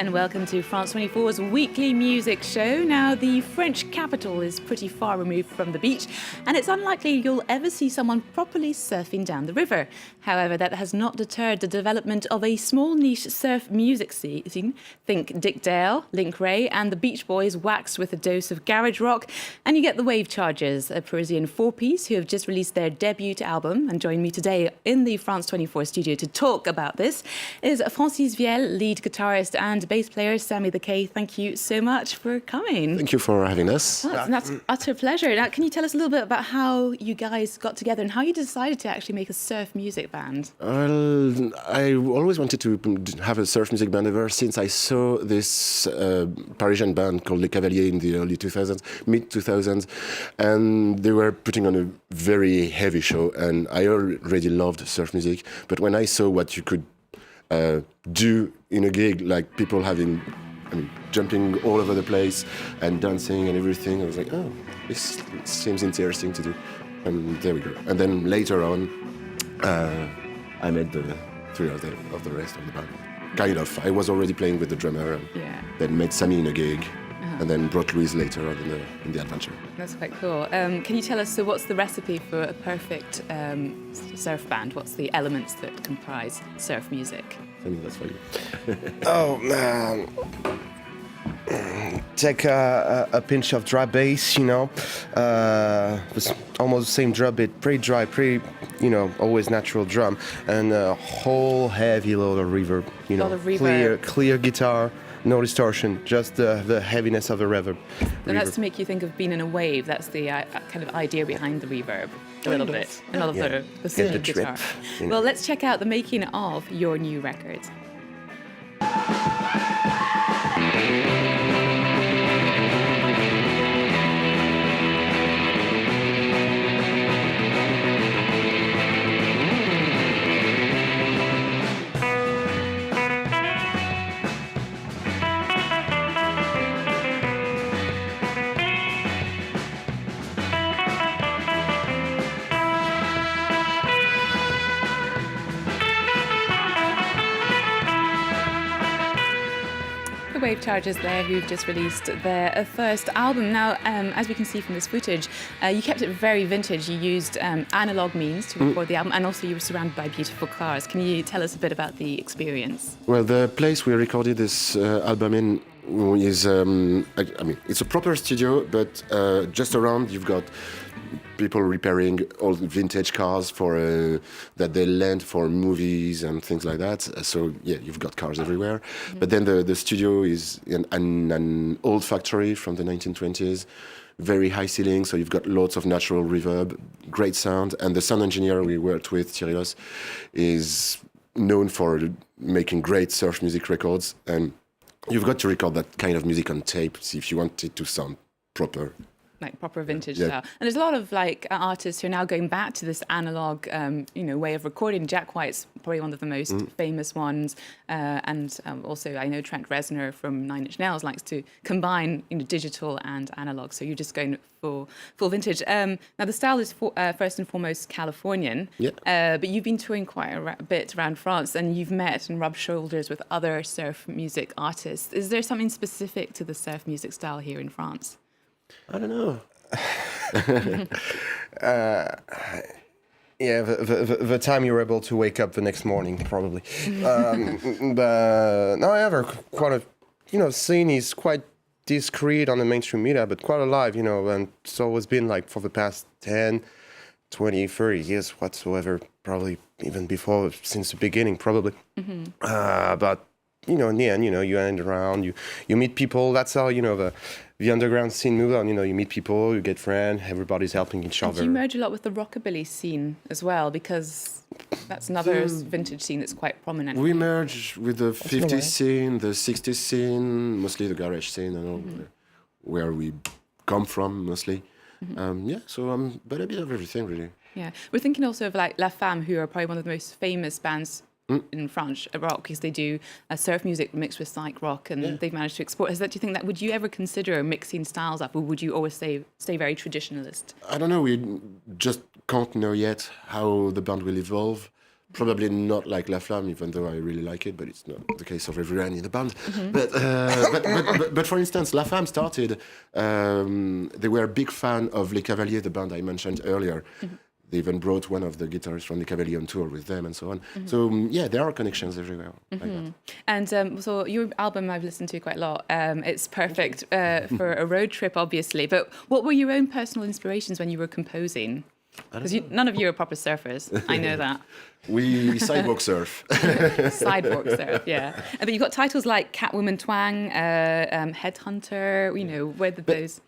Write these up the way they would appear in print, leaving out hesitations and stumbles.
and welcome to France 24's weekly music show. Now, the French capital is pretty far removed from the beach, and it's unlikely you'll ever see someone properly surfing down the river. However, that has not deterred the development of a small niche surf music scene. Think Dick Dale, Link Ray, and the Beach Boys waxed with a dose of garage rock, and you get the Wave Chargers, a Parisian four-piece who have just released their debut album. And joining me today in the France 24 studio to talk about this is Viel, lead guitarist and bass player Samy the K. Thank you so much for coming. Thank you for having us. Well, that's an utter pleasure. Now, can you tell us a little bit about how you guys got together and how you decided to actually make a surf music band? Well, I always wanted to have a surf music band ever since I saw this Parisian band called Les Cavaliers in the early 2000s, mid-2000s, and they were putting on a very heavy show, and I already loved surf music. But when I saw what you could do in a gig, like people jumping all over the place and dancing and everything, I was like, oh, this seems interesting to do. And there we go. And then later on, I met the three of the rest of the band. Kind of. I was already playing with the drummer, and then met Samy in a gig, and then brought Louise later on in the adventure. That's quite cool. Can you tell us, so what's the recipe for a perfect surf band? What's the elements that comprise surf music? Samy, that's for you. Oh, man. Take a pinch of dry bass, it's almost the same drum beat, pretty dry, pretty, always natural drum, and a whole heavy load of reverb, clear guitar, no distortion, just the heaviness of the reverb. And that's to make you think of being in a wave. That's the kind of idea behind the reverb, a little bit, and also the singing guitar. Well, let's check out the making of your new record. Wave Chargers there, who've just released their first album. Now, as we can see from this footage, you kept it very vintage. You used analog means to record the album, and also you were surrounded by beautiful cars. Can you tell us a bit about the experience? Well, the place we recorded this album in is, it's a proper studio, but just around you've got people repairing old vintage cars for that they lend for movies and things like that. So yeah, you've got cars everywhere. Mm-hmm. But then the studio is an old factory from the 1920s, very high ceiling. So you've got lots of natural reverb, great sound. And the sound engineer we worked with, Thierry, is known for making great surf music records. And you've got to record that kind of music on tape if you want it to sound proper. Like proper vintage style. And there's a lot of artists who are now going back to this analog, way of recording. Jack White's probably one of the most famous ones. And also I know Trent Reznor from Nine Inch Nails likes to combine digital and analog. So you're just going for full vintage. Now the style is first and foremost Californian. But you've been touring quite a bit around France, and you've met and rubbed shoulders with other surf music artists. Is there something specific to the surf music style here in France? I don't know. The time you were able to wake up the next morning, probably. But however, quite a, scene is quite discreet on the mainstream media, but quite alive, and it's always been like for the past 10, 20, 30 years whatsoever, probably even before, since the beginning, probably. But in the end, you end around, you meet people. That's how, the underground scene moves on. You meet people, you get friends, everybody's helping each other. And you merge a lot with the rockabilly scene as well, because that's another vintage scene that's quite prominent. We merge with the 50s scene, the 60s scene, mostly the garage scene, and all, where we come from, mostly. So but a bit of everything, really. Yeah, we're thinking also of La Femme, who are probably one of the most famous bands in French rock, because they do surf music mixed with psych rock, and they've managed to export. Do you think that, would you ever consider mixing styles up, or would you always stay very traditionalist? I don't know. We just can't know yet how the band will evolve. Probably not like La Flamme, even though I really like it, but it's not the case of everyone in the band. But for instance, La Flamme started, they were a big fan of Les Cavaliers, the band I mentioned earlier. They even brought one of the guitarists from Les Cavaliers on tour with them and so on. So, yeah, there are connections everywhere like that. And so your album I've listened to quite a lot. It's perfect for a road trip, obviously. But what were your own personal inspirations when you were composing? Because none of you are proper surfers. I know that. We sidewalk surf. Sidewalk surf, yeah. But you've got titles like Catwoman Twang, Headhunter, you know, where did those...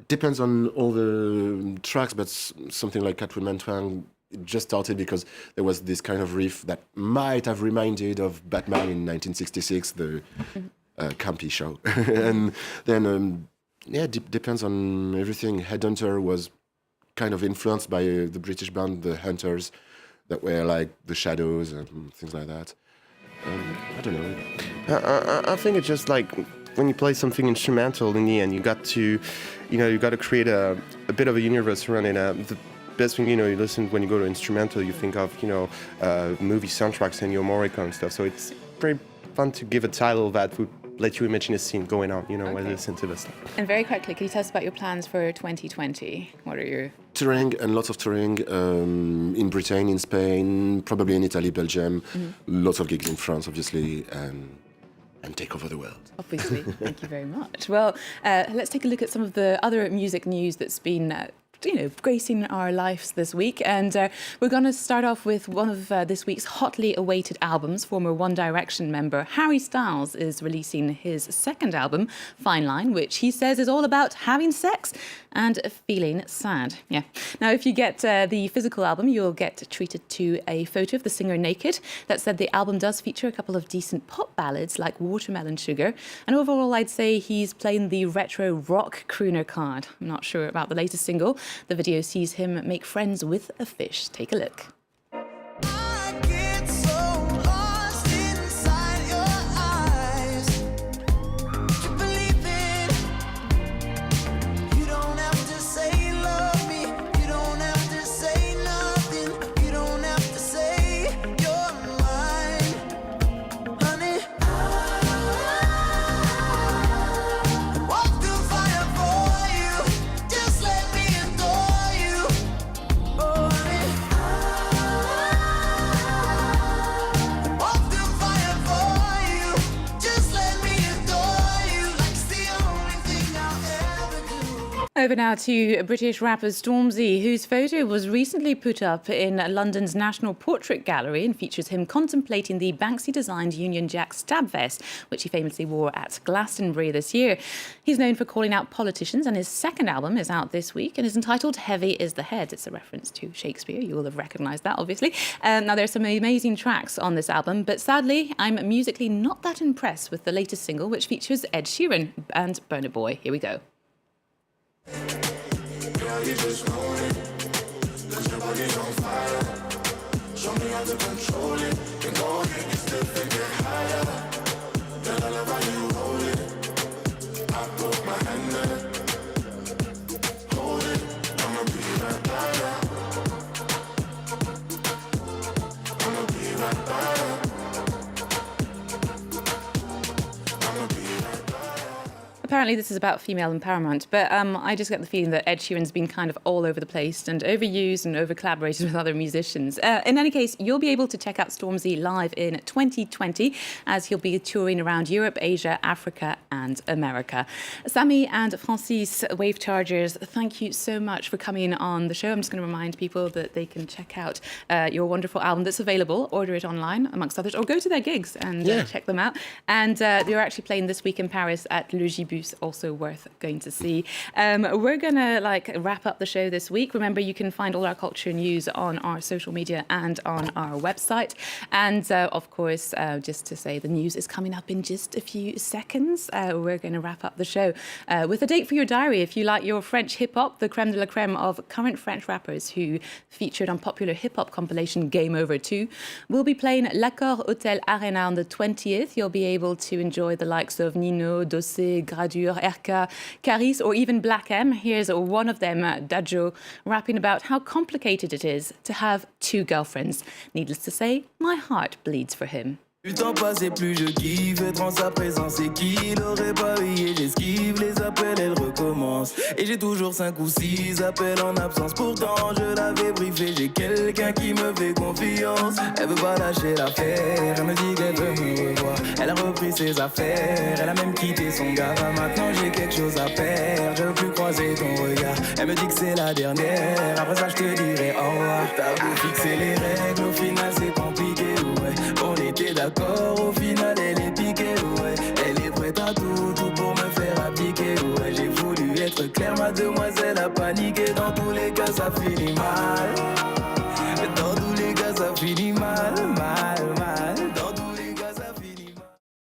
Depends on all the tracks, but something like Catwoman Twang just started because there was this kind of riff that might have reminded of Batman in 1966, the campy show. And then, depends on everything. Headhunter was kind of influenced by the British band, the Hunters, that were like the Shadows and things like that. I don't know. I think it's just like when you play something instrumental in the end, you got to create a bit of a universe around it. The best thing, you listen when you go to instrumental, you think of, movie soundtracks and your Morricone and stuff. So it's very fun to give a title that would let you imagine a scene going on, when you listen to this stuff. And very quickly, can you tell us about your plans for 2020? What are your... Touring and lots of touring in Britain, in Spain, probably in Italy, Belgium, lots of gigs in France, obviously, and take over the world. Obviously. Thank you very much. Well, let's take a look at some of the other music news that's been gracing our lives this week. And we're going to start off with one of this week's hotly awaited albums. Former One Direction member Harry Styles is releasing his second album, Fine Line, which he says is all about having sex and feeling sad. Yeah. Now, if you get the physical album, you'll get treated to a photo of the singer naked. That said, the album does feature a couple of decent pop ballads like Watermelon Sugar. And overall, I'd say he's playing the retro rock crooner card. I'm not sure about the latest single. The video sees him make friends with a fish. Take a look. Over now to British rapper Stormzy, whose photo was recently put up in London's National Portrait Gallery and features him contemplating the Banksy-designed Union Jack stab vest, which he famously wore at Glastonbury this year. He's known for calling out politicians, and his second album is out this week and is entitled Heavy is the Head. It's a reference to Shakespeare. You will have recognised that, obviously. Now, there's some amazing tracks on this album, but sadly, I'm musically not that impressed with the latest single, which features Ed Sheeran and Burna Boy. Here we go. Girl, you just know it, 'cause your body's on fire. Show me how to control it. Can go ahead and step and get higher. Girl, I love how you hold it. I put my hand there. Hold it. I'ma be right by ya. I'ma be right by ya. I'ma be right by ya. Apparently this is about female empowerment, but I just get the feeling that Ed Sheeran's been kind of all over the place and overused and over-collaborated with other musicians. In any case, you'll be able to check out Stormzy live in 2020 as he'll be touring around Europe, Asia, Africa and America. Samy and Francis, Wave Chargers, thank you so much for coming on the show. I'm just going to remind people that they can check out your wonderful album that's available, order it online, amongst others, or go to their gigs and check them out. And you're actually playing this week in Paris at Le Gibus, also worth going to see. We're gonna wrap up the show this week. Remember, you can find all our culture news on our social media and on our website. And of course, just to say, the news is coming up in just a few seconds. We're going to wrap up the show with a date for your diary. If you like your French hip-hop, the creme de la creme of current French rappers who featured on popular hip-hop compilation Game Over 2, we'll be playing L'Accord Hotel Arena on the 20th. You'll be able to enjoy the likes of Nino, Dossé, Gradu, Dur, RK, Caris, or even Black M. Here's one of them, Dajo, rapping about how complicated it is to have two girlfriends. Needless to say, my heart bleeds for him. Du temps passé, plus je kiffe, être en sa présence et qu'il aurait pas veillé, j'esquive les appels, elle recommence. Et j'ai toujours 5 ou 6 appels en absence, pourtant je l'avais briefé, j'ai quelqu'un qui me fait confiance. Elle veut pas lâcher l'affaire, elle me dit qu'elle veut me revoir. Elle a repris ses affaires, elle a même quitté son gars. Maintenant j'ai quelque chose à faire, je veux plus croiser ton regard. Elle me dit que c'est la dernière, après ça je te dirai au revoir. T'as beau fixer les règles, au final c'est compliqué, ouais. On était d'accord, au final elle est piquée, ouais. Elle est prête à tout, tout pour me faire appliquer, ouais. J'ai voulu être clair, ma demoiselle a paniqué. Dans tous les cas ça finit mal. Dans